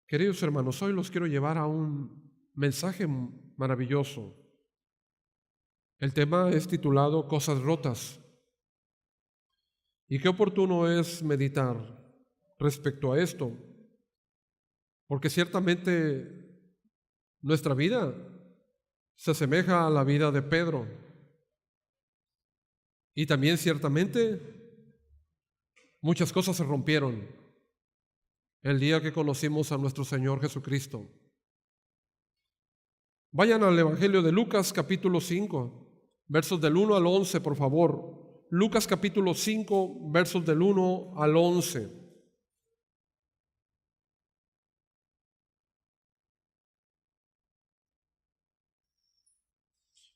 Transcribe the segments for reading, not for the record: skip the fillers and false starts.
Queridos hermanos, hoy los quiero llevar a un mensaje maravilloso. El tema es titulado Cosas rotas. Y qué oportuno es meditar respecto a esto, porque ciertamente nuestra vida se asemeja a la vida de Pedro. Y también ciertamente muchas cosas se rompieron el día que conocimos a nuestro Señor Jesucristo. Vayan al Evangelio de Lucas capítulo 5, versos del 1 al 11, por favor. Lucas capítulo 5, versos del 1 al 11.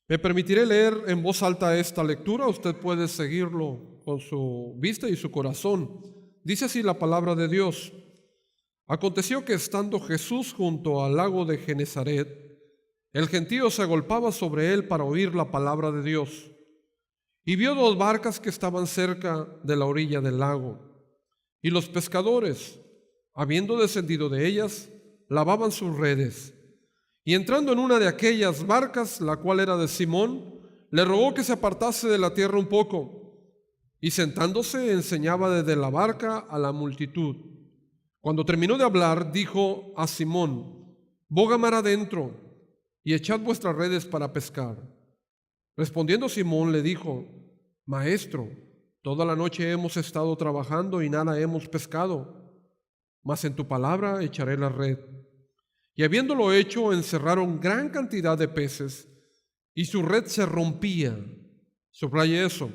Me permitiré leer en voz alta esta lectura. Usted puede seguirlo con su vista y su corazón. Dice así la palabra de Dios. Aconteció que estando Jesús junto al lago de Genezaret, el gentío se agolpaba sobre él para oír la palabra de Dios. Y vio dos barcas que estaban cerca de la orilla del lago. Y los pescadores, habiendo descendido de ellas, lavaban sus redes. Y entrando en una de aquellas barcas, la cual era de Simón, le rogó que se apartase de la tierra un poco. Y sentándose enseñaba desde la barca a la multitud. Cuando terminó de hablar, dijo a Simón: boga mar adentro y echad vuestras redes para pescar. Respondiendo Simón le dijo: Maestro, toda la noche hemos estado trabajando y nada hemos pescado, mas en tu palabra echaré la red. Y habiéndolo hecho, encerraron gran cantidad de peces, y su red se rompía. Subraye eso.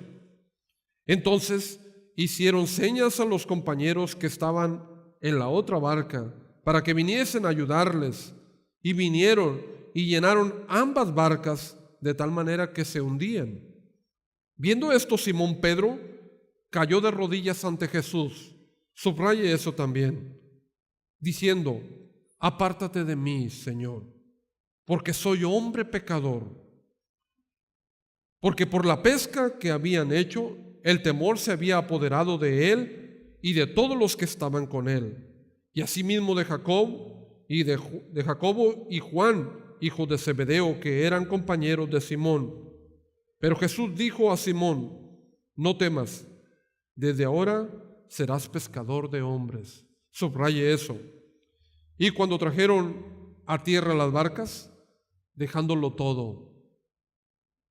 Entonces hicieron señas a los compañeros que estaban en la otra barca, para que viniesen a ayudarles, y vinieron y llenaron ambas barcas de tal manera que se hundían. Viendo esto, Simón Pedro cayó de rodillas ante Jesús, subraye eso también, diciendo: apártate de mí, Señor, porque soy hombre pecador. Porque por la pesca que habían hecho, el temor se había apoderado de él y de todos los que estaban con él, y asimismo de Jacobo y Juan, hijos de Zebedeo, que eran compañeros de Simón. Pero Jesús dijo a Simón: no temas, desde ahora serás pescador de hombres. Subraye eso. Y cuando trajeron a tierra las barcas, dejándolo todo,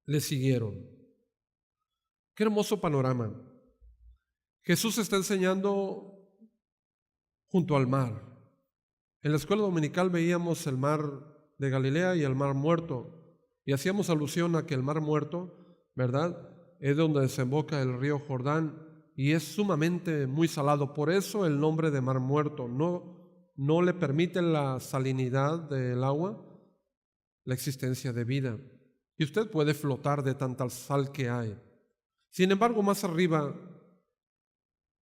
le siguieron. Qué hermoso panorama. Jesús está enseñando junto al mar. En la escuela dominical veíamos el mar de Galilea y el mar muerto, y hacíamos alusión a que el mar muerto, ¿verdad?, es donde desemboca el río Jordán y es sumamente muy salado. Por eso el nombre de mar muerto. No le permite la salinidad del agua la existencia de vida, y usted puede flotar de tanta sal que hay. Sin embargo, más arriba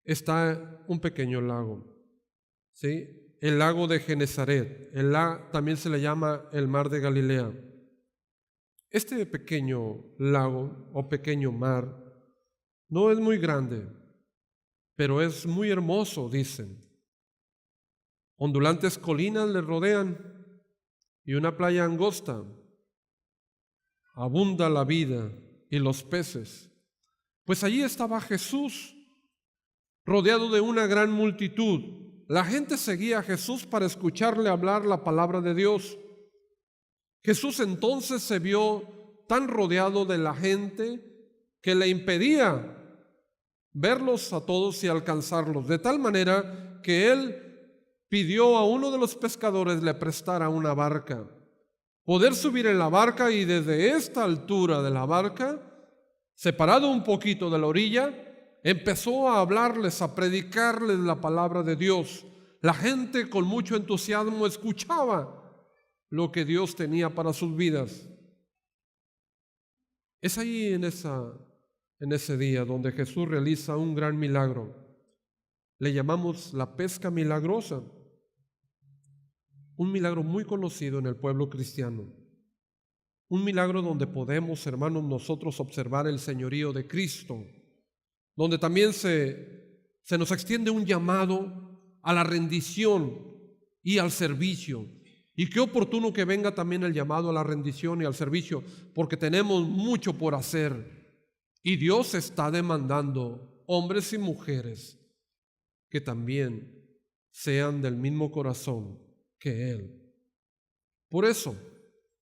está un pequeño lago, ¿sí? El lago de Genezaret. También se le llama el mar de Galilea. Este pequeño lago o pequeño mar no es muy grande, pero es muy hermoso, dicen. Ondulantes colinas le rodean y una playa angosta. Abunda la vida y los peces. Pues allí estaba Jesús, rodeado de una gran multitud. La gente seguía a Jesús para escucharle hablar la palabra de Dios. Jesús entonces se vio tan rodeado de la gente que le impedía verlos a todos y alcanzarlos, de tal manera que él pidió a uno de los pescadores le prestara una barca, poder subir en la barca, y desde esta altura de la barca, separado un poquito de la orilla, empezó a hablarles, a predicarles la palabra de Dios. La gente con mucho entusiasmo escuchaba lo que Dios tenía para sus vidas. Es ahí en ese día donde Jesús realiza un gran milagro. Le llamamos la pesca milagrosa. Un milagro muy conocido en el pueblo cristiano. Un milagro donde podemos, hermanos, nosotros observar el señorío de Cristo, donde también se nos extiende un llamado a la rendición y al servicio. Y qué oportuno que venga también el llamado a la rendición y al servicio, porque tenemos mucho por hacer. Y Dios está demandando hombres y mujeres que también sean del mismo corazón que Él. Por eso,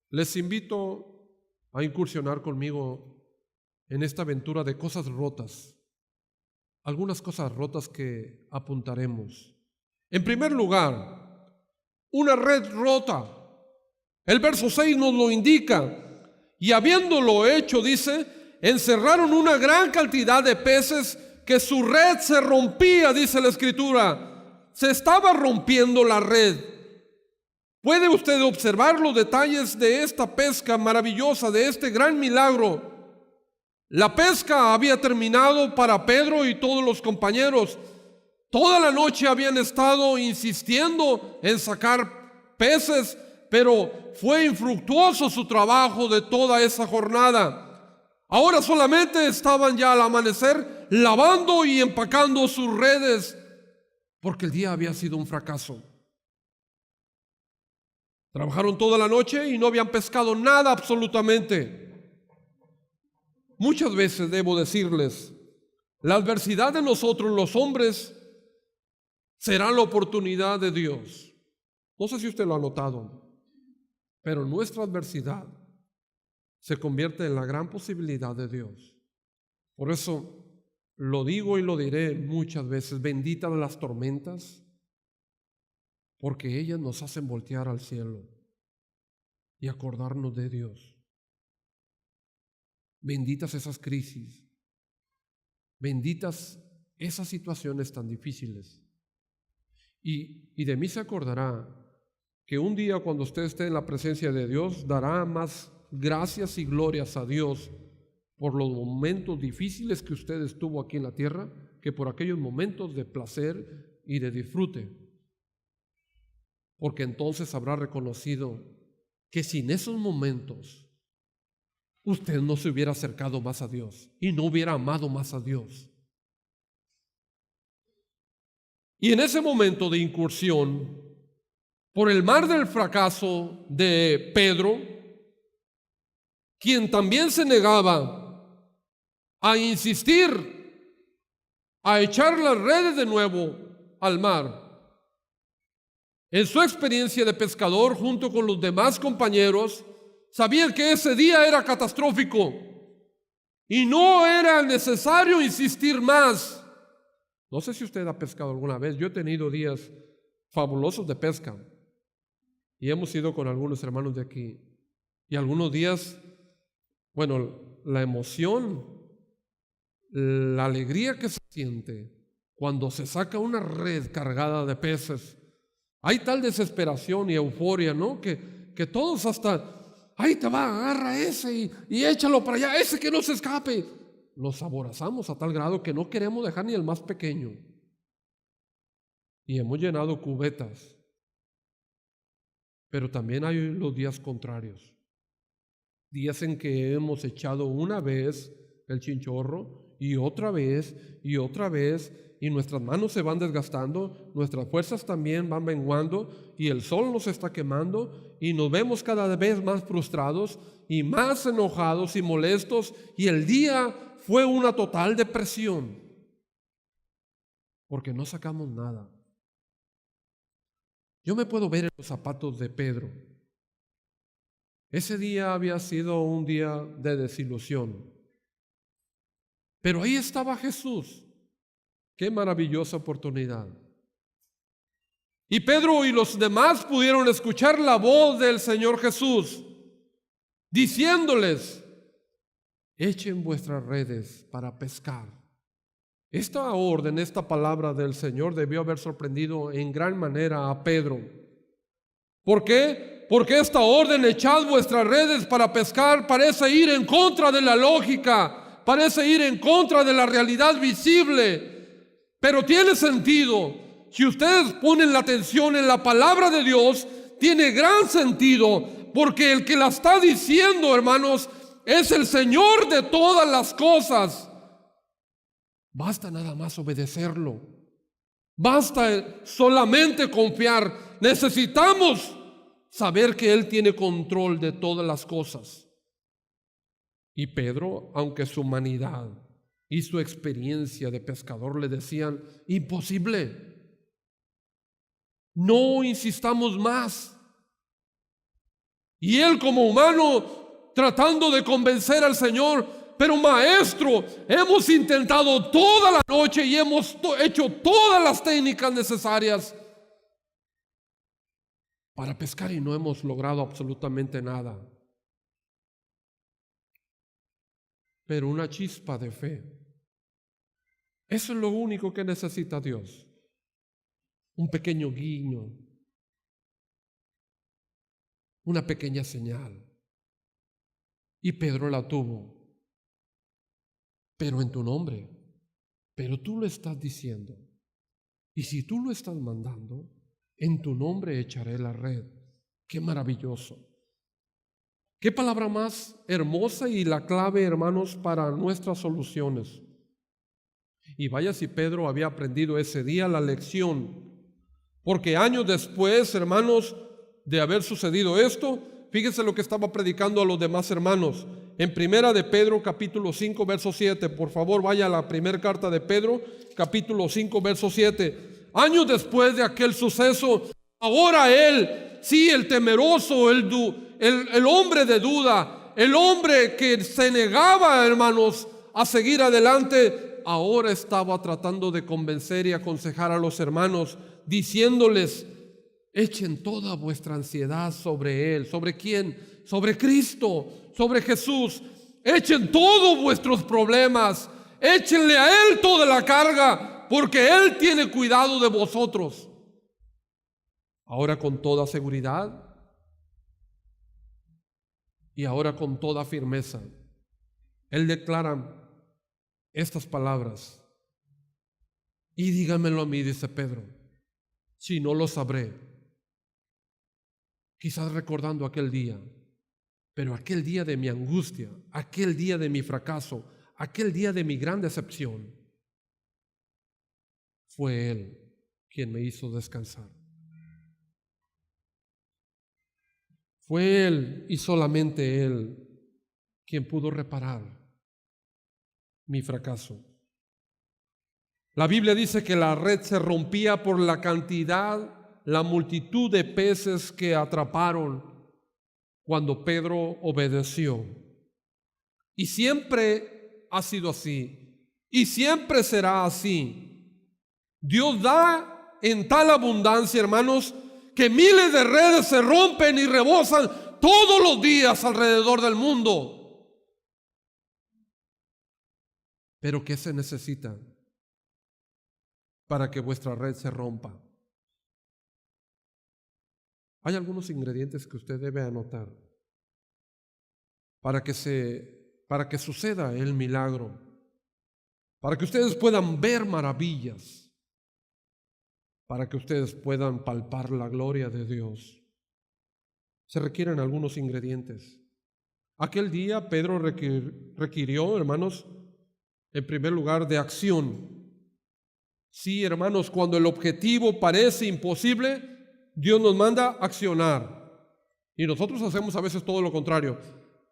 les invito a incursionar conmigo en esta aventura de cosas rotas. Algunas cosas rotas que apuntaremos. En primer lugar, una red rota. El verso 6 nos lo indica. Y habiéndolo hecho, dice, encerraron una gran cantidad de peces que su red se rompía, dice la Escritura. Se estaba rompiendo la red. Puede usted observar los detalles de esta pesca maravillosa, de este gran milagro. La pesca había terminado para Pedro y todos los compañeros. Toda la noche habían estado insistiendo en sacar peces, pero fue infructuoso su trabajo de toda esa jornada. Ahora solamente estaban ya al amanecer lavando y empacando sus redes, porque el día había sido un fracaso. Trabajaron toda la noche y no habían pescado nada absolutamente. Muchas veces debo decirles, la adversidad de nosotros los hombres será la oportunidad de Dios. No sé si usted lo ha notado, pero nuestra adversidad se convierte en la gran posibilidad de Dios. Por eso lo digo y lo diré muchas veces, benditas las tormentas, porque ellas nos hacen voltear al cielo y acordarnos de Dios. Benditas esas crisis, benditas esas situaciones tan difíciles. Y de mí se acordará que un día cuando usted esté en la presencia de Dios, dará más gracias y glorias a Dios por los momentos difíciles que usted estuvo aquí en la tierra, que por aquellos momentos de placer y de disfrute. Porque entonces habrá reconocido que sin esos momentos usted no se hubiera acercado más a Dios y no hubiera amado más a Dios. Y en ese momento de incursión, por el mar del fracaso de Pedro, quien también se negaba a insistir, a echar las redes de nuevo al mar, en su experiencia de pescador junto con los demás compañeros, sabían que ese día era catastrófico y no era necesario insistir más. No sé si usted ha pescado alguna vez. Yo he tenido días fabulosos de pesca y hemos ido con algunos hermanos de aquí. Y algunos días, bueno, la emoción, la alegría que se siente cuando se saca una red cargada de peces. Hay tal desesperación y euforia, ¿no? Que todos hasta... Ahí te va, agarra ese y échalo para allá, ese que no se escape. Nos aborazamos a tal grado que no queremos dejar ni el más pequeño. Y hemos llenado cubetas. Pero también hay los días contrarios. Días en que hemos echado una vez el chinchorro y otra vez y otra vez, y nuestras manos se van desgastando, nuestras fuerzas también van menguando y el sol nos está quemando y nos vemos cada vez más frustrados y más enojados y molestos, y el día fue una total depresión porque no sacamos nada. Yo me puedo ver en los zapatos de Pedro. Ese día había sido un día de desilusión, pero ahí estaba Jesús. Qué maravillosa oportunidad. Y Pedro y los demás pudieron escuchar la voz del Señor Jesús diciéndoles: echen vuestras redes para pescar. Esta orden, esta palabra del Señor debió haber sorprendido en gran manera a Pedro. ¿Por qué? Porque esta orden, echad vuestras redes para pescar, parece ir en contra de la lógica, parece ir en contra de la realidad visible. Pero tiene sentido. Si ustedes ponen la atención en la palabra de Dios, tiene gran sentido, porque el que la está diciendo, hermanos, es el Señor de todas las cosas. Basta nada más obedecerlo. Basta solamente confiar. Necesitamos saber que Él tiene control de todas las cosas. Y Pedro, aunque su humanidad y su experiencia de pescador le decían, imposible, no insistamos más. Y él como humano tratando de convencer al Señor, pero maestro, hemos intentado toda la noche y hemos hecho todas las técnicas necesarias para pescar y no hemos logrado absolutamente nada. Pero una chispa de fe, eso es lo único que necesita Dios. Un pequeño guiño, una pequeña señal. Y Pedro la tuvo, pero en tu nombre. Pero tú lo estás diciendo. Y si tú lo estás mandando, en tu nombre echaré la red. Qué maravilloso. Qué palabra más hermosa y la clave, hermanos, para nuestras soluciones. Y vaya si Pedro había aprendido ese día la lección. Porque años después, hermanos, de haber sucedido esto, fíjense lo que estaba predicando a los demás hermanos. En primera de Pedro, capítulo 5, verso 7. Por favor, vaya a la primera carta de Pedro, capítulo 5, verso 7. Años después de aquel suceso, ahora él, sí, el temeroso, el hombre de duda, el hombre que se negaba, hermanos, a seguir adelante, ahora estaba tratando de convencer y aconsejar a los hermanos, diciéndoles: echen toda vuestra ansiedad sobre Él. ¿Sobre quién? Sobre Cristo, sobre Jesús. Echen todos vuestros problemas, échenle a Él toda la carga, porque Él tiene cuidado de vosotros. Ahora con toda seguridad y ahora con toda firmeza, Él declara estas palabras. Y díganmelo a mí, dice Pedro, si no lo sabré. Quizás recordando aquel día, pero aquel día de mi angustia, aquel día de mi fracaso, aquel día de mi gran decepción, fue Él quien me hizo descansar. Fue Él y solamente Él quien pudo reparar mi fracaso. La Biblia dice que la red se rompía por la cantidad, la multitud de peces que atraparon cuando Pedro obedeció. Y siempre ha sido así, y siempre será así. Dios da en tal abundancia, hermanos, que miles de redes se rompen y rebosan todos los días alrededor del mundo. Pero ¿qué se necesita para que vuestra red se rompa? Hay algunos ingredientes que usted debe anotar para que suceda el milagro, para que ustedes puedan ver maravillas, para que ustedes puedan palpar la gloria de Dios. Se requieren algunos ingredientes. Aquel día Pedro requirió, hermanos, en primer lugar, de acción. Sí, hermanos, cuando el objetivo parece imposible, Dios nos manda a accionar. Y nosotros hacemos a veces todo lo contrario.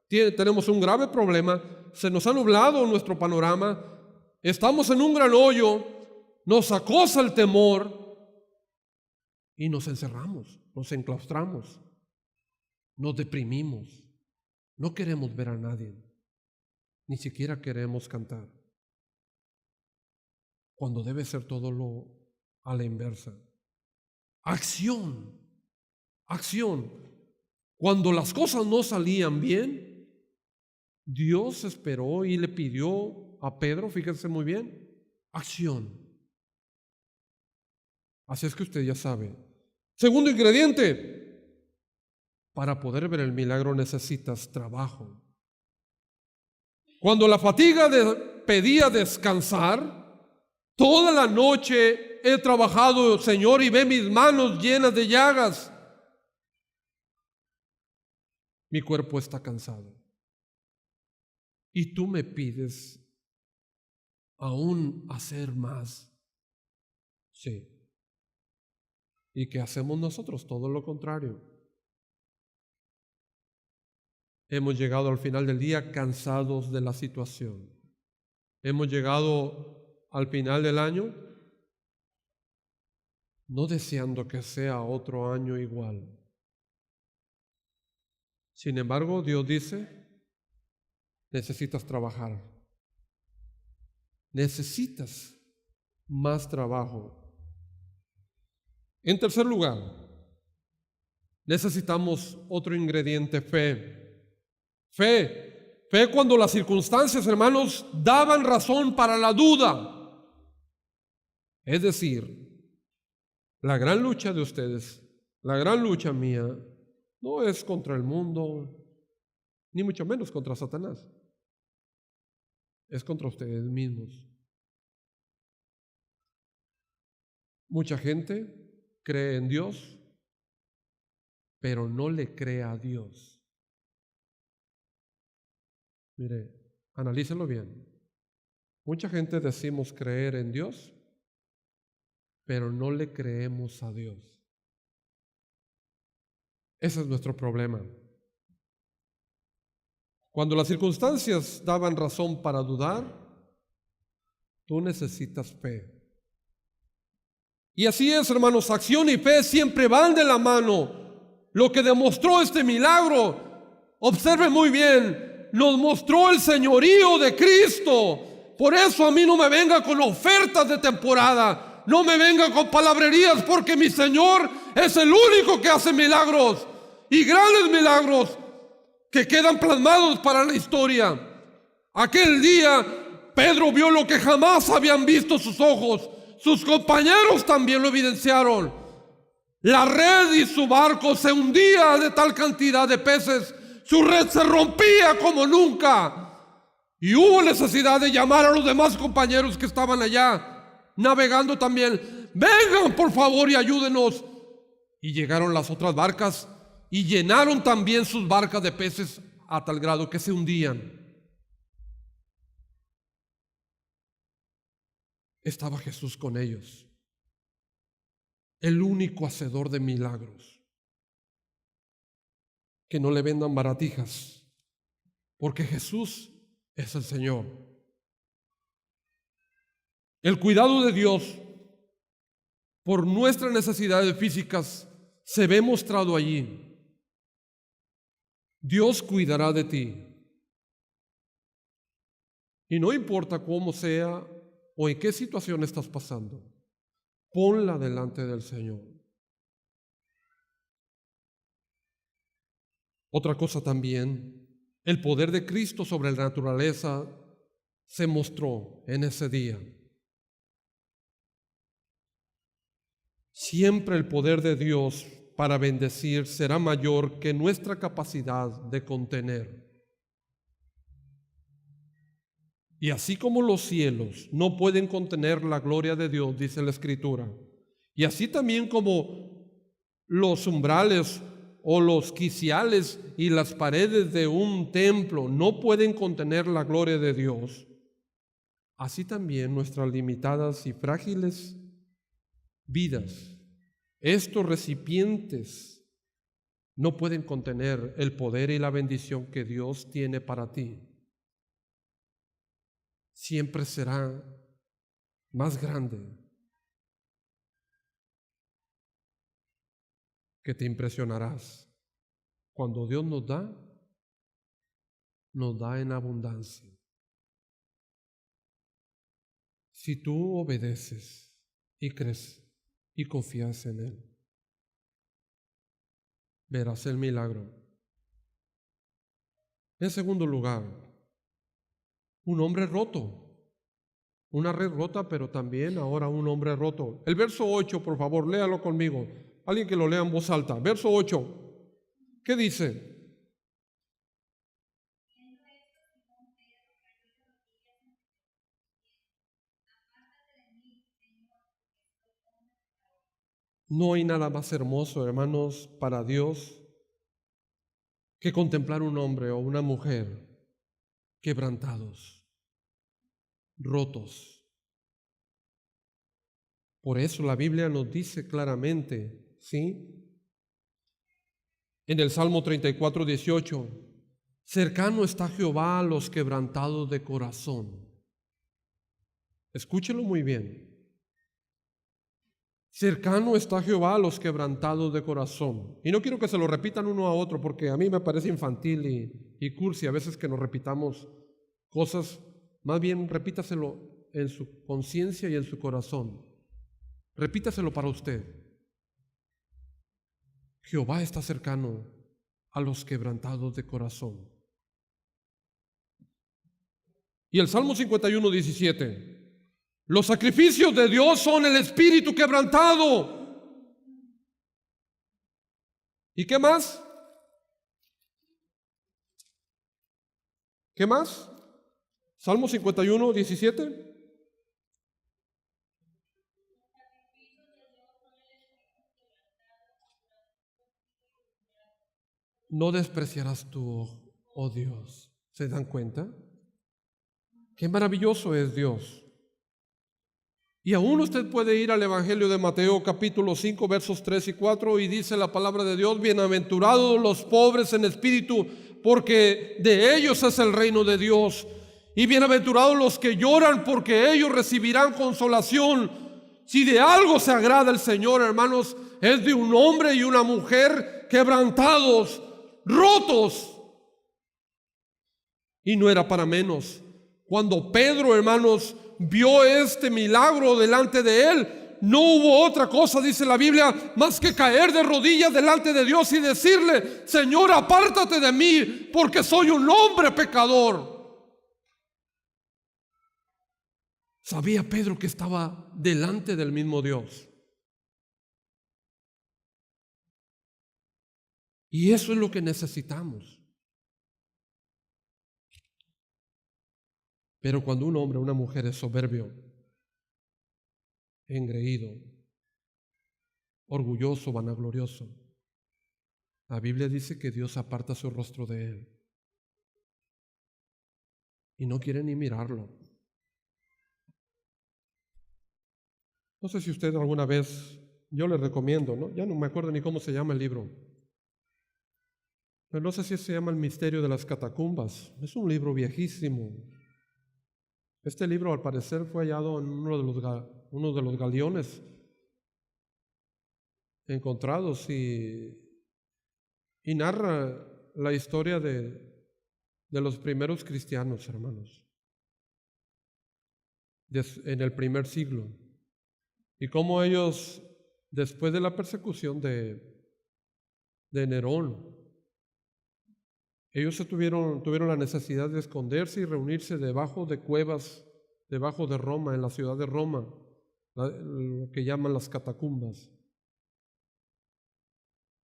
Tenemos un grave problema, se nos ha nublado nuestro panorama, estamos en un gran hoyo, nos acosa el temor y nos encerramos, nos enclaustramos, nos deprimimos, no queremos ver a nadie, ni siquiera queremos cantar, cuando debe ser todo lo a la inversa. Acción, acción. Cuando las cosas no salían bien, Dios esperó y le pidió a Pedro, fíjense muy bien, acción. Así es que usted ya sabe. Segundo ingrediente, para poder ver el milagro necesitas trabajo. Cuando la fatiga pedía descansar, toda la noche he trabajado, Señor, y ve mis manos llenas de llagas. Mi cuerpo está cansado. Y tú me pides aún hacer más. Sí. ¿Y qué hacemos nosotros? Todo lo contrario. Hemos llegado al final del día cansados de la situación. Hemos llegado al final del año no deseando que sea otro año igual. Sin embargo, Dios dice, necesitas trabajar. Necesitas más trabajo. En tercer lugar, necesitamos otro ingrediente, fe. Fe cuando las circunstancias, hermanos, daban razón para la duda. Es decir, la gran lucha de ustedes, la gran lucha mía, no es contra el mundo, ni mucho menos contra Satanás. Es contra ustedes mismos. Mucha gente cree en Dios, pero no le cree a Dios. Mire, analícelo bien. Mucha gente decimos creer en Dios, pero no le creemos a Dios. Ese es nuestro problema. Cuando las circunstancias daban razón para dudar, tú necesitas fe. Y así es, hermanos, acción y fe siempre van de la mano. Lo que demostró este milagro, observe muy bien, nos mostró el señorío de Cristo. Por eso a mí no me venga con ofertas de temporada, no me venga con palabrerías, porque mi Señor es el único que hace milagros y grandes milagros que quedan plasmados para la historia. Aquel día Pedro vio lo que jamás habían visto sus ojos. Sus compañeros también lo evidenciaron. La red y su barco se hundía de tal cantidad de peces, su red se rompía como nunca. Y hubo necesidad de llamar a los demás compañeros que estaban allá, navegando también. Vengan por favor y ayúdenos. Y llegaron las otras barcas y llenaron también sus barcas de peces a tal grado que se hundían. Estaba Jesús con ellos, el único hacedor de milagros. Que no le vendan baratijas, porque Jesús es el Señor. El cuidado de Dios por nuestras necesidades físicas se ve mostrado allí. Dios cuidará de ti. Y no importa cómo sea o en qué situación estás pasando, ponla delante del Señor. Otra cosa también, el poder de Cristo sobre la naturaleza se mostró en ese día. Siempre el poder de Dios para bendecir será mayor que nuestra capacidad de contener. Y así como los cielos no pueden contener la gloria de Dios, dice la Escritura, y así también como los umbrales o los quiciales y las paredes de un templo no pueden contener la gloria de Dios, así también nuestras limitadas y frágiles vidas, estos recipientes, no pueden contener el poder y la bendición que Dios tiene para ti. Siempre será más grande, que te impresionarás. Cuando Dios nos da en abundancia. Si tú obedeces y crees y confías en Él, verás el milagro. En segundo lugar, un hombre roto, una red rota, pero también ahora un hombre roto. El verso 8, por favor, léalo conmigo. Alguien que lo lea en voz alta. Verso 8, ¿qué dice? No hay nada más hermoso, hermanos, para Dios que contemplar un hombre o una mujer quebrantados, rotos. Por eso la Biblia nos dice claramente ¿sí? En el Salmo 34, 18, cercano está Jehová a los quebrantados de corazón. Escúchelo muy bien. Cercano está Jehová a los quebrantados de corazón. Y no quiero que se lo repitan uno a otro, porque a mí me parece infantil y cursi a veces que nos repitamos cosas. Más bien repítaselo en su conciencia y en su corazón. Repítaselo para usted. Jehová está cercano a los quebrantados de corazón. Y el Salmo 51, 17. Los sacrificios de Dios son el espíritu quebrantado. ¿Y qué más? ¿Qué más? Salmo 51, 17. No despreciarás tú, oh Dios. ¿Se dan cuenta? Qué maravilloso es Dios. Y aún usted puede ir al Evangelio de Mateo capítulo 5 versos 3 y 4 y dice la palabra de Dios: bienaventurados los pobres en espíritu, porque de ellos es el reino de Dios. Y bienaventurados los que lloran, porque ellos recibirán consolación. Si de algo se agrada el Señor, hermanos, es de un hombre y una mujer quebrantados, rotos. Y no era para menos. Cuando Pedro, hermanos, vio este milagro delante de él, no hubo otra cosa, dice la Biblia, más que caer de rodillas delante de Dios y decirle: Señor, apártate de mí, porque soy un hombre pecador. Sabía Pedro que estaba delante del mismo Dios. Y eso es lo que necesitamos. Pero cuando un hombre o una mujer es soberbio, engreído, orgulloso, vanaglorioso, la Biblia dice que Dios aparta su rostro de él y no quiere ni mirarlo. No sé si usted alguna vez, yo le recomiendo, ¿no? Ya no me acuerdo ni cómo se llama el libro, pero no sé si se llama El misterio de las catacumbas. Es un libro viejísimo. Este libro, al parecer, fue hallado en uno de los galeones encontrados y narra la historia de los primeros cristianos, hermanos, en el primer siglo, y cómo ellos, después de la persecución de Nerón, ellos tuvieron la necesidad de esconderse y reunirse debajo de cuevas, debajo de Roma, en la ciudad de Roma, lo que llaman las catacumbas.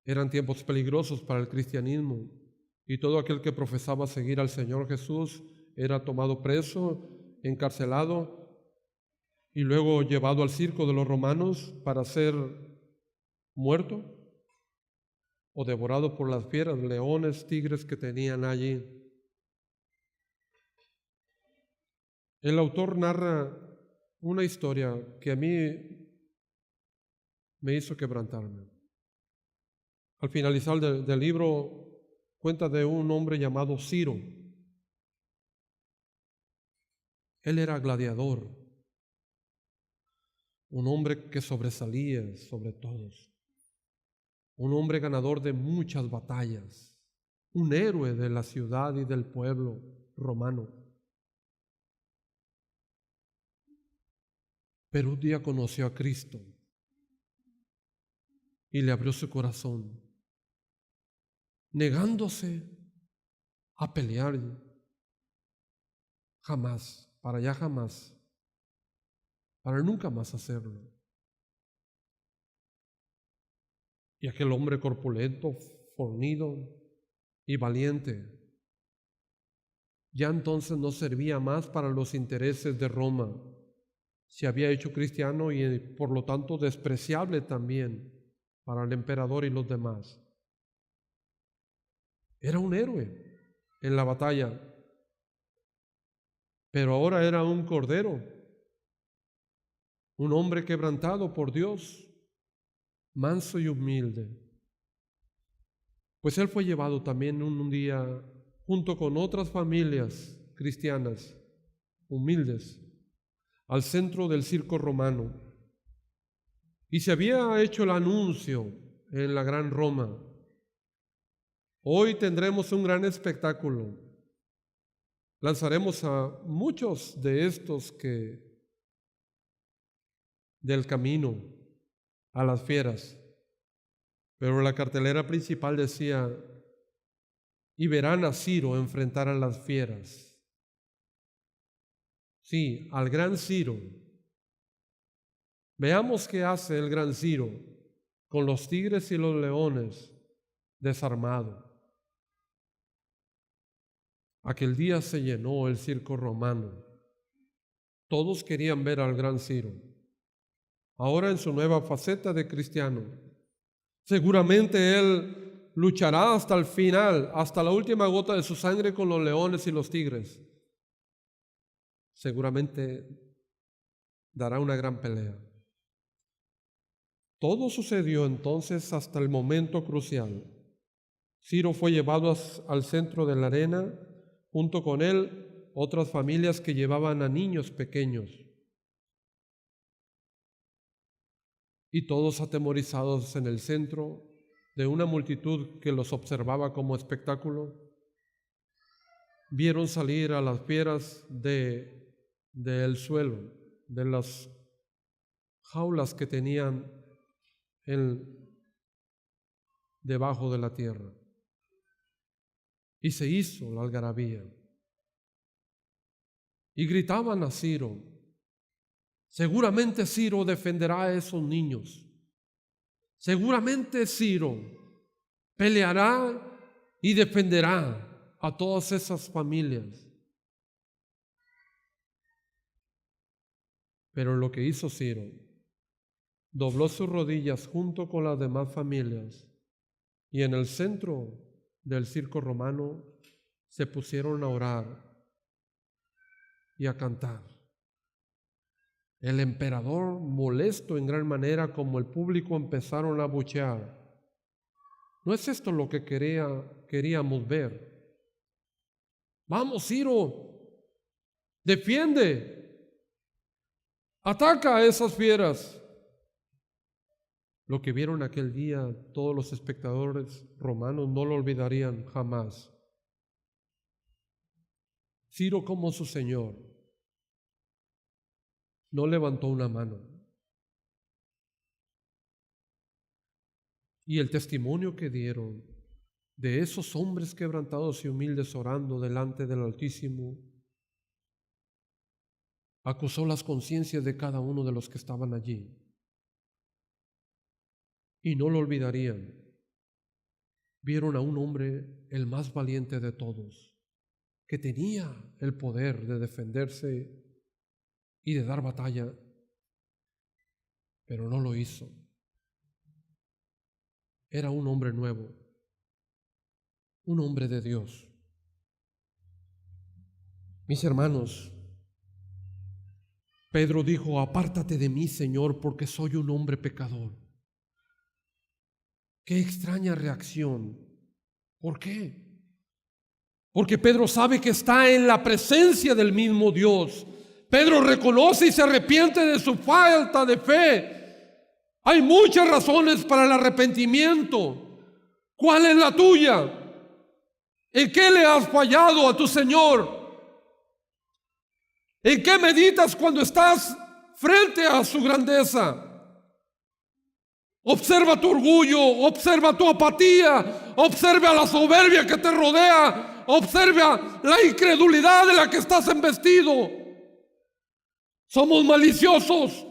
Eran tiempos peligrosos para el cristianismo, y todo aquel que profesaba seguir al Señor Jesús era tomado preso, encarcelado y luego llevado al circo de los romanos para ser muerto o devorado por las fieras, leones, tigres que tenían allí. El autor narra una historia que a mí me hizo quebrantarme. Al finalizar del libro cuenta de un hombre llamado Ciro. Él era gladiador, un hombre que sobresalía sobre todos, un hombre ganador de muchas batallas, un héroe de la ciudad y del pueblo romano. Pero un día conoció a Cristo y le abrió su corazón, negándose a pelear jamás, para allá jamás, para nunca más hacerlo. Y aquel hombre corpulento, fornido y valiente, ya entonces no servía más para los intereses de Roma. Se había hecho cristiano y por lo tanto despreciable también para el emperador y los demás. Era un héroe en la batalla, pero ahora era un cordero, un hombre quebrantado por Dios, manso y humilde. Pues él fue llevado también un día junto con otras familias cristianas humildes al centro del circo romano. Y se había hecho el anuncio en la Gran Roma: hoy tendremos un gran espectáculo. Lanzaremos a muchos de estos que del camino a las fieras. Pero la cartelera principal decía: y verán a Ciro enfrentar a las fieras. Sí, al gran Ciro. Veamos qué hace el gran Ciro con los tigres y los leones desarmado. Aquel día se llenó el circo romano. Todos querían ver al gran Ciro, ahora en su nueva faceta de cristiano. Seguramente él luchará hasta el final, hasta la última gota de su sangre con los leones y los tigres. Seguramente dará una gran pelea. Todo sucedió entonces hasta el momento crucial. Ciro fue llevado al centro de la arena, junto con él otras familias que llevaban a niños pequeños. Y todos atemorizados en el centro de una multitud que los observaba como espectáculo, vieron salir a las fieras del suelo, de las jaulas que tenían debajo de la tierra. Y se hizo la algarabía. Y gritaban a Ciro: seguramente Ciro defenderá a esos niños. Seguramente Ciro peleará y defenderá a todas esas familias. Pero lo que hizo Ciro, dobló sus rodillas junto con las demás familias y en el centro del circo romano se pusieron a orar y a cantar. El emperador, molesto en gran manera, como el público empezaron a abuchear. ¿No es esto lo que queríamos ver? Vamos, Ciro, defiende, ataca a esas fieras. Lo que vieron aquel día todos los espectadores romanos no lo olvidarían jamás. Ciro, como su señor, no levantó una mano. Y el testimonio que dieron de esos hombres quebrantados y humildes orando delante del Altísimo acusó las conciencias de cada uno de los que estaban allí. Y no lo olvidarían. Vieron a un hombre, el más valiente de todos, que tenía el poder de defenderse y de dar batalla, pero no lo hizo. Era un hombre nuevo, un hombre de Dios. Mis hermanos, Pedro dijo: apártate de mí, Señor, porque soy un hombre pecador. Qué extraña reacción. ¿Por qué? Porque Pedro sabe que está en la presencia del mismo Dios. Pedro reconoce y se arrepiente de su falta de fe. Hay muchas razones para el arrepentimiento. ¿Cuál es la tuya? ¿En qué le has fallado a tu Señor? ¿En qué meditas cuando estás frente a su grandeza? Observa tu orgullo, observa tu apatía, observa la soberbia que te rodea, observa la incredulidad de la que estás embestido. Somos maliciosos,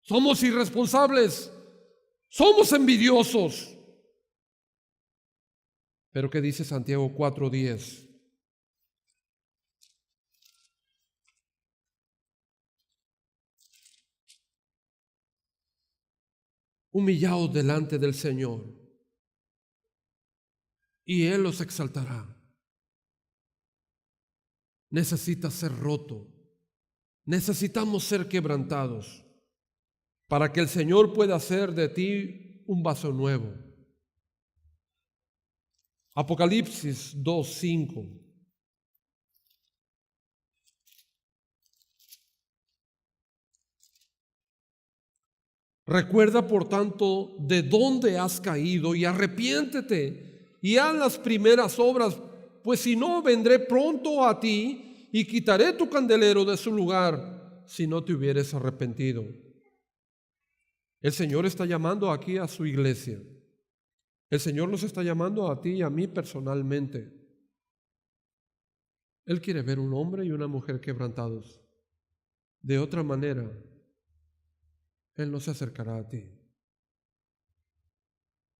somos irresponsables, somos envidiosos. Pero ¿qué dice Santiago 4:10? Humillaos delante del Señor y Él los exaltará. Necesita ser roto. Necesitamos ser quebrantados. para que el Señor pueda hacer de ti un vaso nuevo. Apocalipsis 2:5. Recuerda, por tanto, de dónde has caído y arrepiéntete y haz las primeras obras, pues si no, vendré pronto a ti y quitaré tu candelero de su lugar si no te hubieres arrepentido. El Señor está llamando aquí a su iglesia. El Señor nos está llamando a ti y a mí personalmente. Él quiere ver un hombre y una mujer quebrantados. De otra manera, Él no se acercará a ti.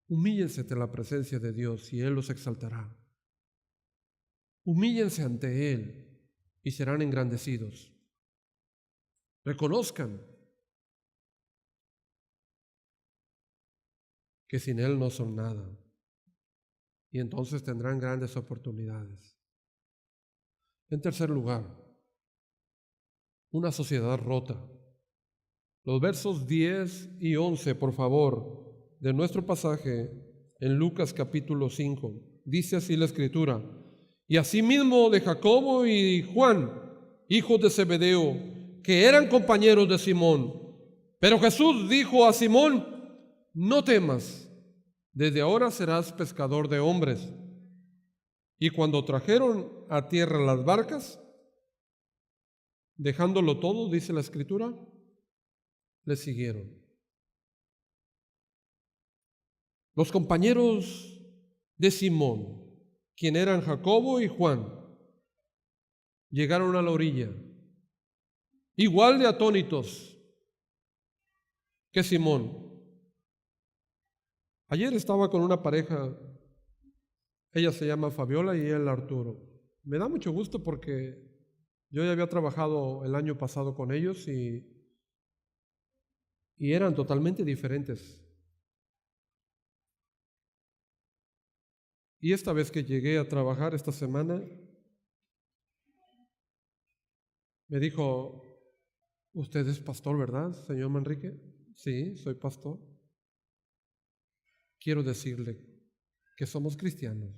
Humíllense ante la presencia de Dios y Él los exaltará. Humíllense ante Él y serán engrandecidos. Reconozcan que sin Él no son nada y entonces tendrán grandes oportunidades. En tercer lugar, una sociedad rota. Los versos 10 y 11, por favor, de nuestro pasaje en Lucas capítulo 5. Dice así la Escritura: y asimismo de Jacobo y Juan, hijos de Zebedeo, que eran compañeros de Simón. Pero Jesús dijo a Simón: no temas, desde ahora serás pescador de hombres. Y cuando trajeron a tierra las barcas, dejándolo todo, dice la Escritura, le siguieron. Los compañeros de Simón, quien eran Jacobo y Juan, llegaron a la orilla, igual de atónitos que Simón. Ayer estaba con una pareja, ella se llama Fabiola y él Arturo. Me da mucho gusto porque yo ya había trabajado el año pasado con ellos y eran totalmente diferentes. Y esta vez que llegué a trabajar esta semana, me dijo: usted es pastor, ¿verdad, señor Manrique? Sí, soy pastor. Quiero decirle que somos cristianos.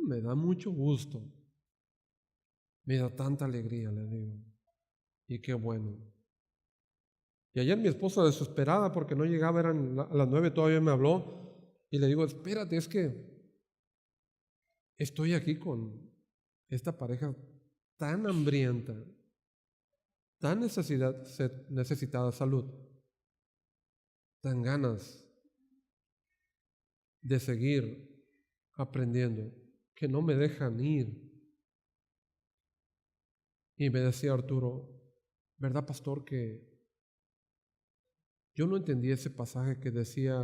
Me da mucho gusto. Me da tanta alegría, le digo. Y qué bueno. Y ayer mi esposa, desesperada porque no llegaba, eran a las 9, todavía me habló. Y le digo: espérate, es que estoy aquí con esta pareja tan hambrienta, tan necesitada de salud, tan ganas de seguir aprendiendo, que no me dejan ir. Y me decía Arturo: ¿verdad, pastor, que yo no entendí ese pasaje que decía,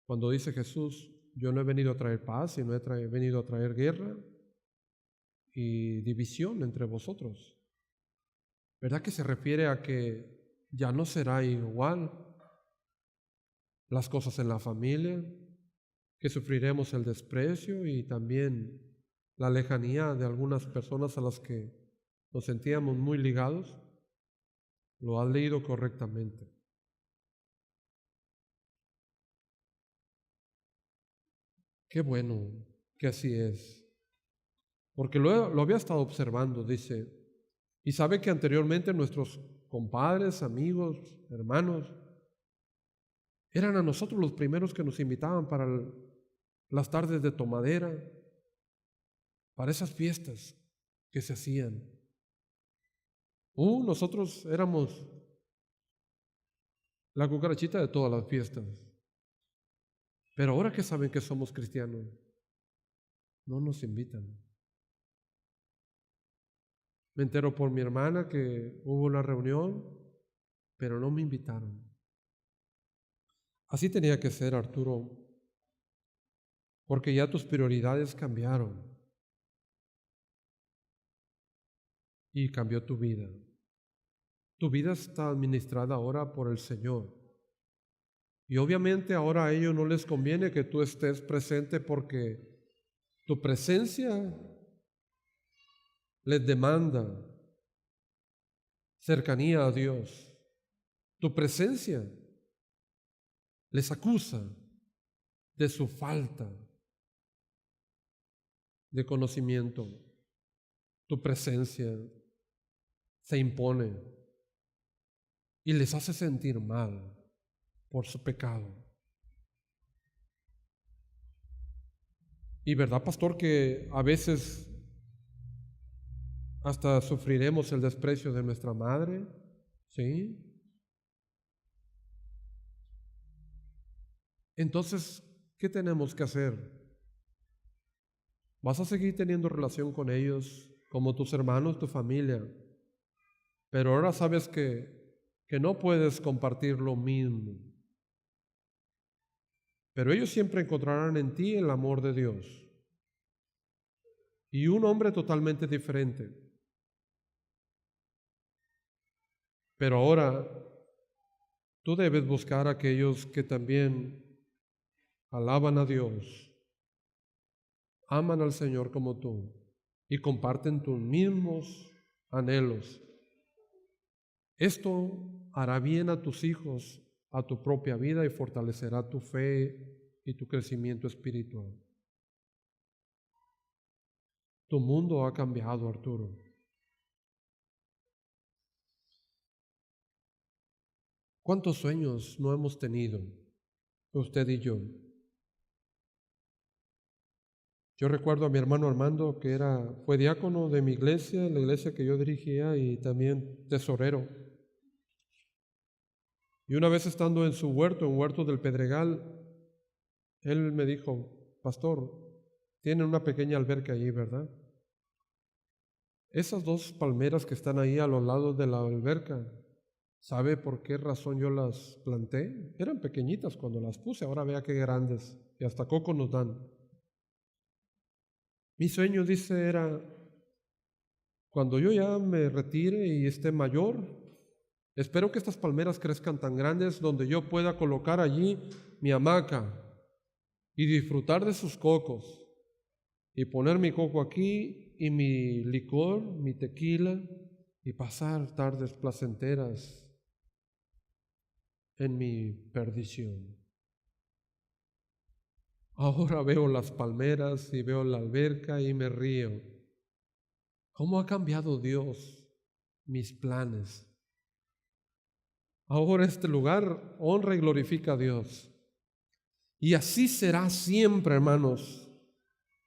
cuando dice Jesús: yo no he venido a traer paz, sino he venido a traer guerra y división entre vosotros? ¿Verdad que se refiere a que ya no será igual las cosas en la familia, que sufriremos el desprecio y también la lejanía de algunas personas a las que nos sentíamos muy ligados? Lo has leído correctamente. Qué bueno que así es, porque lo había estado observando, dice, y sabe que anteriormente nuestros compadres, amigos, hermanos, eran a nosotros los primeros que nos invitaban para las tardes de tomadera, para esas fiestas que se hacían. Nosotros éramos la cucarachita de todas las fiestas. Pero ahora que saben que somos cristianos, no nos invitan. Me entero por mi hermana que hubo una reunión, pero no me invitaron. Así tenía que ser, Arturo, porque ya tus prioridades cambiaron y cambió tu vida. Tu vida está administrada ahora por el Señor. Y obviamente ahora a ellos no les conviene que tú estés presente, porque tu presencia les demanda cercanía a Dios. Tu presencia les acusa de su falta de conocimiento. Tu presencia se impone y les hace sentir mal por su pecado. Y verdad, pastor, que a veces hasta sufriremos el desprecio de nuestra madre, ¿sí? Entonces, ¿qué tenemos que hacer? Vas a seguir teniendo relación con ellos como tus hermanos, tu familia, pero ahora sabes que no puedes compartir lo mismo. Pero ellos siempre encontrarán en ti el amor de Dios y un hombre totalmente diferente. Pero ahora tú debes buscar a aquellos que también alaban a Dios, aman al Señor como tú y comparten tus mismos anhelos. Esto hará bien a tus hijos, a tu propia vida y fortalecerá tu fe y tu crecimiento espiritual. Tu mundo ha cambiado, Arturo. ¿Cuántos sueños no hemos tenido, usted y yo? Yo recuerdo a mi hermano Armando, que fue diácono de mi iglesia, la iglesia que yo dirigía, y también tesorero. Y una vez estando en su huerto, en Huerto del Pedregal, él me dijo: pastor, tienen una pequeña alberca allí, ¿verdad? Esas 2 palmeras que están ahí a los lados de la alberca, ¿sabe por qué razón yo las planté? Eran pequeñitas cuando las puse, ahora vea qué grandes, y hasta coco nos dan. Mi sueño, dice, era cuando yo ya me retire y esté mayor, espero que estas palmeras crezcan tan grandes donde yo pueda colocar allí mi hamaca y disfrutar de sus cocos y poner mi coco aquí y mi licor, mi tequila, y pasar tardes placenteras en mi perdición. Ahora veo las palmeras y veo la alberca y me río. ¿Cómo ha cambiado Dios mis planes? Ahora este lugar honra y glorifica a Dios. Y así será siempre, hermanos.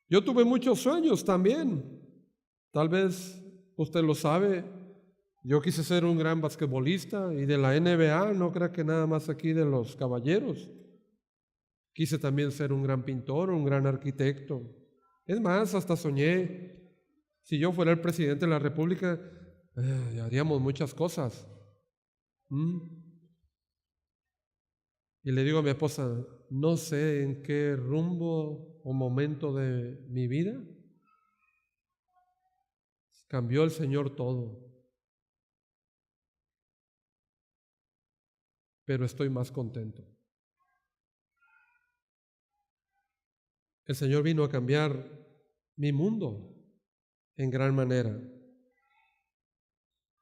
Yo tuve muchos sueños también. Tal vez usted lo sabe. Yo quise ser un gran basquetbolista y de la NBA, no crea que nada más aquí de los caballeros. Quise también ser un gran pintor, un gran arquitecto. Es más, hasta soñé, si yo fuera el presidente de la República, haríamos muchas cosas. Y le digo a mi esposa: no sé en qué rumbo o momento de mi vida cambió el Señor todo, pero estoy más contento. El Señor vino a cambiar mi mundo en gran manera.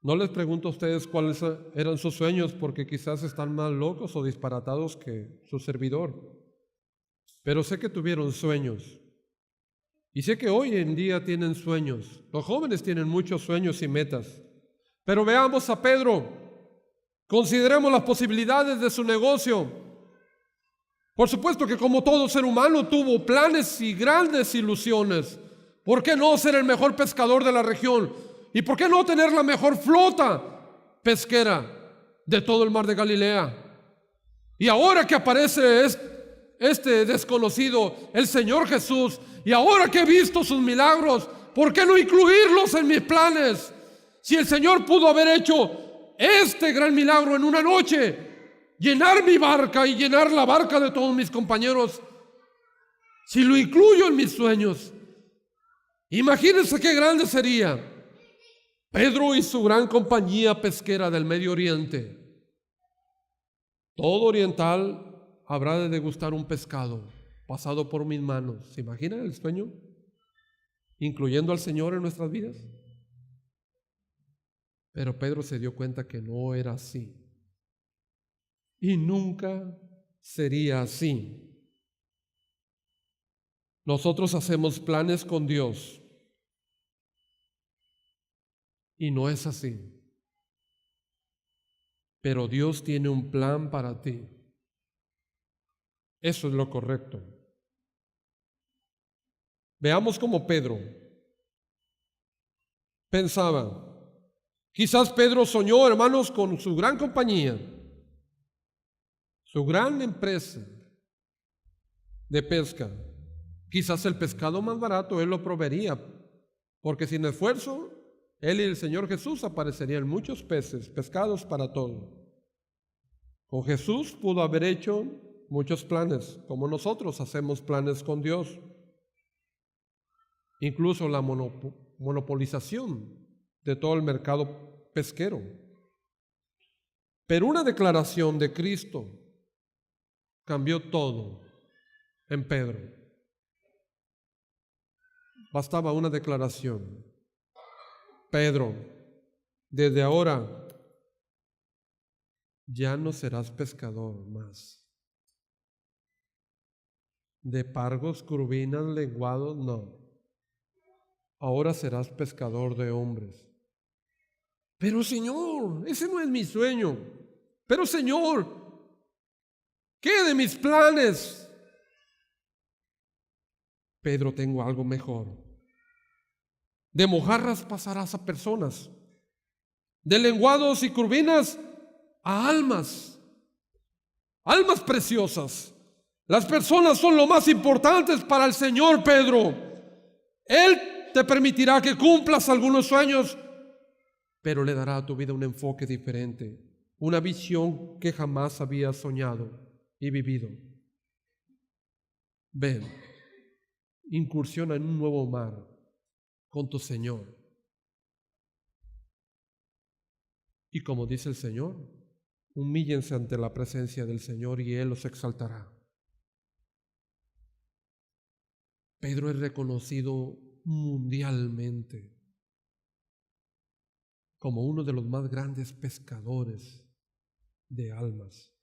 No les pregunto a ustedes cuáles eran sus sueños, porque quizás están más locos o disparatados que su servidor. Pero sé que tuvieron sueños. Y sé que hoy en día tienen sueños. Los jóvenes tienen muchos sueños y metas. Pero veamos a Pedro. Consideremos las posibilidades de su negocio. Por supuesto que como todo ser humano tuvo planes y grandes ilusiones. ¿Por qué no ser el mejor pescador de la región? ¿Y por qué no tener la mejor flota pesquera de todo el mar de Galilea? Y ahora que aparece este desconocido, el Señor Jesús, y ahora que he visto sus milagros, ¿por qué no incluirlos en mis planes? Si el Señor pudo haber hecho este gran milagro en una noche, llenar mi barca y llenar la barca de todos mis compañeros, si lo incluyo en mis sueños, imagínense qué grande sería Pedro y su gran compañía pesquera del Medio Oriente. Todo oriental habrá de degustar un pescado pasado por mis manos. ¿Se imaginan el sueño? Incluyendo al Señor en nuestras vidas. Pero Pedro se dio cuenta que no era así. Y nunca sería así. Nosotros hacemos planes con Dios y no es así. Pero Dios tiene un plan para ti. Eso es lo correcto. Veamos cómo Pedro pensaba. Quizás Pedro soñó, hermanos, con su gran compañía, su gran empresa de pesca. Quizás el pescado más barato Él lo proveería, porque sin esfuerzo, Él y el Señor Jesús aparecerían muchos peces, pescados para todo. Con Jesús pudo haber hecho muchos planes, como nosotros hacemos planes con Dios. Incluso la monopolización de todo el mercado pesquero. Pero una declaración de Cristo cambió todo en Pedro. Bastaba una declaración. Pedro, desde ahora ya no serás pescador más. De pargos, curvinas, lenguados, no. Ahora serás pescador de hombres. Pero Señor, ese no es mi sueño. Pero Señor, ¿qué de mis planes? Pedro, tengo algo mejor. De mojarras pasarás a personas, de lenguados y curvinas a almas preciosas. Las personas son lo más importantes para el Señor, Pedro. Él te permitirá que cumplas algunos sueños, pero le dará a tu vida un enfoque diferente, una visión que jamás habías soñado y vivido. Ven, incursiona en un nuevo mar con tu Señor. Y como dice el Señor, humíllense ante la presencia del Señor y Él los exaltará. Pedro es reconocido mundialmente como uno de los más grandes pescadores de almas.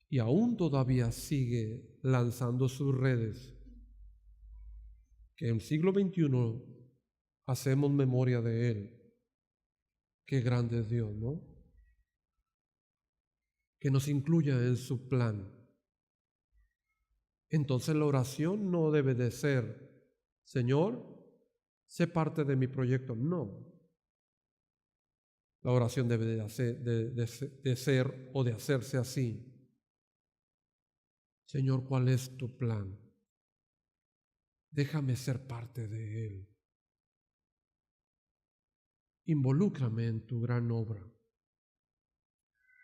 Y aún todavía sigue lanzando sus redes, que en el siglo XXI hacemos memoria de Él. Qué grande es Dios, ¿no? Que nos incluya en su plan. Entonces la oración no debe de ser, Señor, sé parte de mi proyecto. No. La oración debe de ser o de hacerse así. Señor, ¿cuál es tu plan? Déjame ser parte de él. Involúcrame en tu gran obra,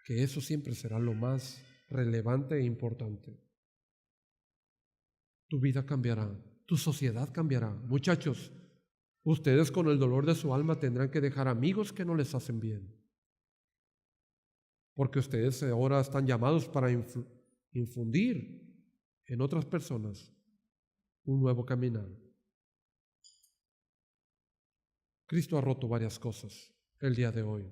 que eso siempre será lo más relevante e importante. Tu vida cambiará, tu sociedad cambiará. Muchachos, ustedes con el dolor de su alma tendrán que dejar amigos que no les hacen bien, porque ustedes ahora están llamados para infundir en otras personas un nuevo caminar. Cristo ha roto varias cosas el día de hoy.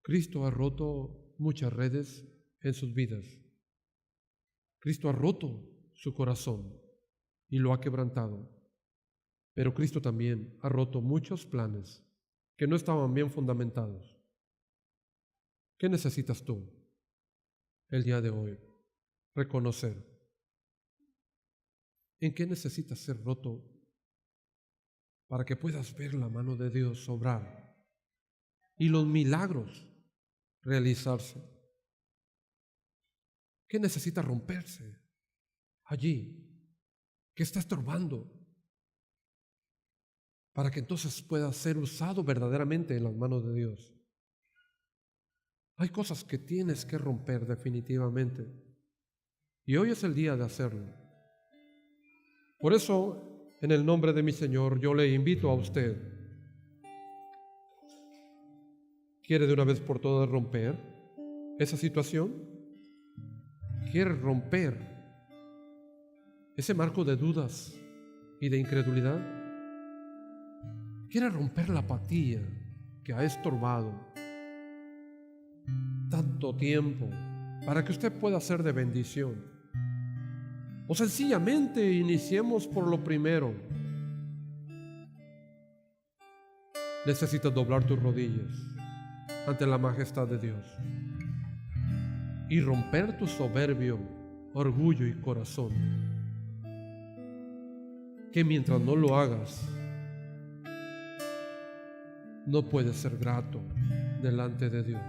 Cristo ha roto muchas redes en sus vidas. Cristo ha roto su corazón y lo ha quebrantado. Pero Cristo también ha roto muchos planes que no estaban bien fundamentados. ¿Qué necesitas tú el día de hoy? Reconocer. ¿En qué necesitas ser roto para que puedas ver la mano de Dios obrar y los milagros realizarse? ¿Qué necesita romperse allí? ¿Qué está estorbando? Para que entonces pueda ser usado verdaderamente en las manos de Dios. Hay cosas que tienes que romper definitivamente. Y hoy es el día de hacerlo. Por eso, en el nombre de mi Señor, yo le invito a usted. ¿Quiere de una vez por todas romper esa situación? ¿Quiere romper ese marco de dudas y de incredulidad? ¿Quiere romper la apatía que ha estorbado tanto tiempo para que usted pueda ser de bendición. O sencillamente iniciemos por lo primero. Necesitas doblar tus rodillas ante la majestad de Dios y romper tu soberbio orgullo y corazón, que mientras no lo hagas, no puedes ser grato delante de Dios.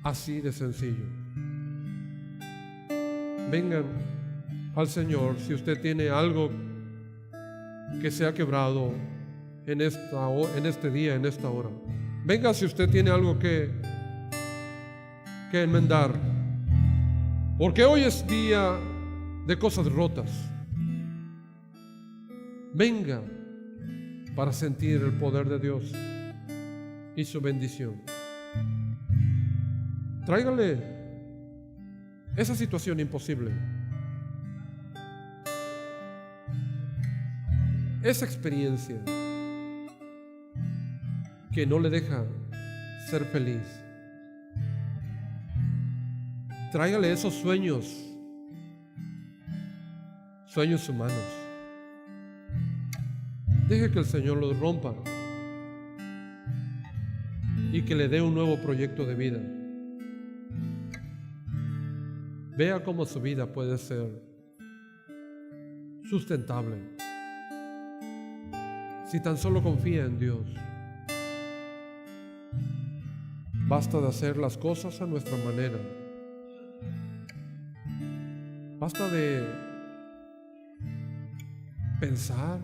Así de sencillo. Vengan al Señor si usted tiene algo que se ha quebrado en este día, en esta hora. Venga si usted tiene algo que enmendar, porque hoy es día de cosas rotas. Venga para sentir el poder de Dios y su bendición. Tráigale esa situación imposible, esa experiencia que no le deja ser feliz. Tráigale esos sueños humanos. Deje que el Señor los rompa y que le dé un nuevo proyecto de vida. Vea cómo su vida puede ser sustentable si tan solo confía en Dios. Basta de hacer las cosas a nuestra manera. Basta de pensar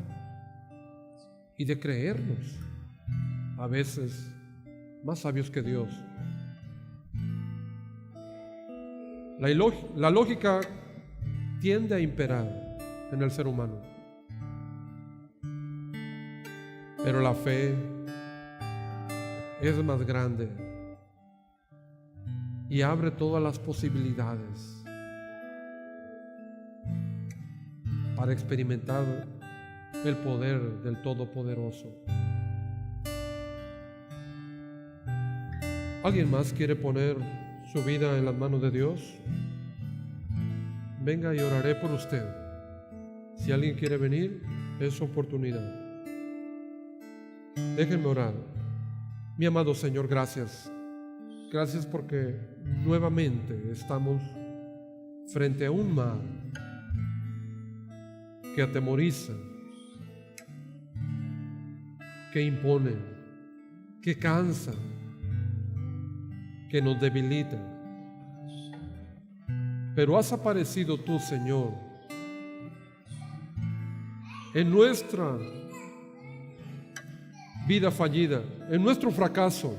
y de creernos, a veces más sabios que Dios. La lógica tiende a imperar en el ser humano, pero la fe es más grande y abre todas las posibilidades para experimentar el poder del Todopoderoso. ¿Alguien más quiere poner su vida en las manos de Dios? Venga y oraré por usted. Si alguien quiere venir, es su oportunidad. Déjenme orar. Mi amado Señor, gracias. Gracias porque nuevamente estamos frente a un mar que atemoriza, que impone, que cansa, que nos debilita. Pero has aparecido tú, Señor, en nuestra vida fallida, en nuestro fracaso,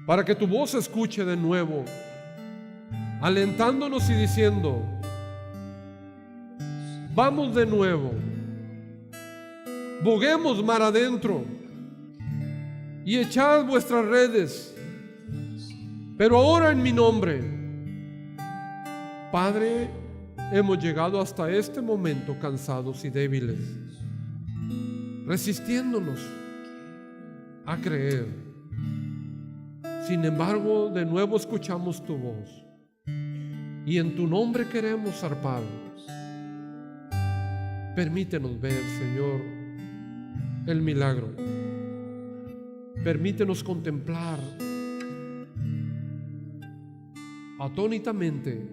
para que tu voz se escuche de nuevo, alentándonos y diciendo: vamos de nuevo, boguemos mar adentro y echad vuestras redes, pero ahora en mi nombre. Padre, hemos llegado hasta este momento cansados y débiles, resistiéndonos a creer. Sin embargo, de nuevo escuchamos tu voz y en tu nombre queremos zarpar. Permítenos ver, Señor, el milagro. Permítenos contemplar atónitamente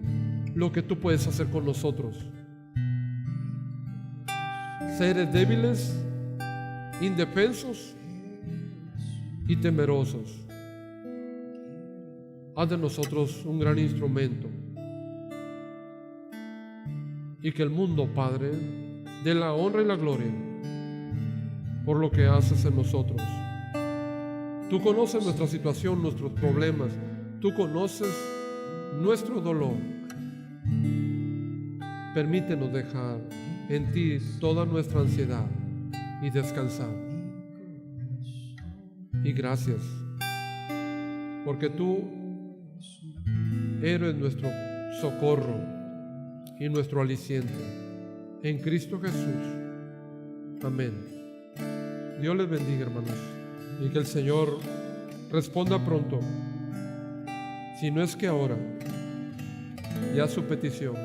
lo que tú puedes hacer con nosotros. Seres débiles, indefensos y temerosos. Haz de nosotros un gran instrumento y que el mundo, Padre, dé la honra y la gloria por lo que haces en nosotros. Tú conoces nuestra situación, nuestros problemas. Tú conoces nuestro dolor. Permítenos dejar en ti toda nuestra ansiedad y descansar. Y gracias, porque tú eres nuestro socorro y nuestro aliciente en Cristo Jesús. Amén. Dios les bendiga, hermanos, y que el Señor responda pronto. Si no es que ahora, ya su petición